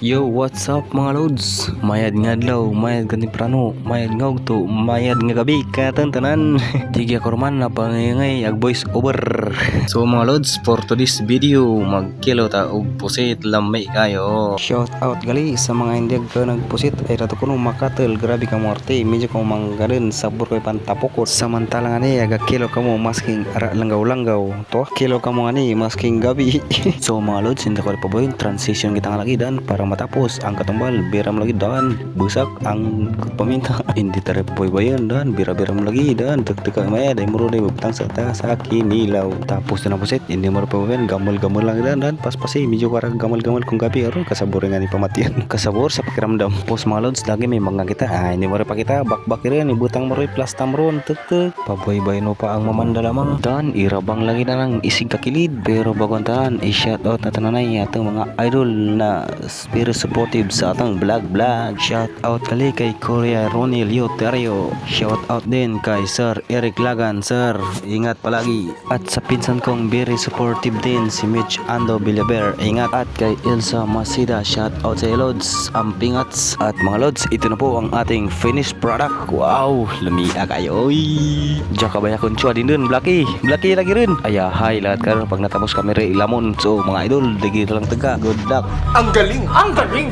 Yo, what's up mga lods? Mayad nga adlaw, mayad ganti prano, mayad nga ugto, mayad nga gabi, katantanan. Tigya ko man na pangingay ag voice over. So mga lods, for today's video, magkilo ta og pusit lamay kayo. Shout out gali sa mga hindi ka nagpusit ay rato kuno makatel, grabe ka morte, medyo ko manggarin sabor ko pantapokot. Samantala nga ni aga kilo ka mo masking ara langgaw-langgaw. To kilo ka mo nga ni masking gabi. So mga lods, hindi ko paboyin transition kita nga lagi dan para matapos ang katumbal biram lagi dan busak ang paminta hindi tare poy bayan dan bira-biram lagi dan tek-tek may day muro day butang sa ta sa kinilaw tapos na puset hindi mo pa bayan gamal-gamal lang dan pas-pasi medyo parang gamal-gamal kung gabi aro kasabor nga ni pamatian kasabor sa pakiramdam pos mga lods lagi may mga kita hindi mo pa kita bakbak rin ibutang mo rin plastam ron tek-tek paboy-boy no pa ang mamanda lamang dan irabang lagi na lang isig kakilid pero bagontahan i-shout out na tananay atong mga idol na very supportive sa atang vlog. Shout out kali kay Korea Ronnie Leotario. Shout out din kay Sir Eric Lagan. Sir, ingat palagi. At sa pinsan kong very supportive din si Mitch Ando Villaber. Ingat. At kay Elsa Masida. Shout out sa Lods Ampingats. At mga Lods, ito na po ang ating finished product. Wow, lumia kayo. Diyan ka ba yakon chua din dun, Blacky lagi rin. Ayahay lahat karon pag natapos kami re lamon. So mga idol, digi lang taga. Good luck. Ang galing! Ang galing!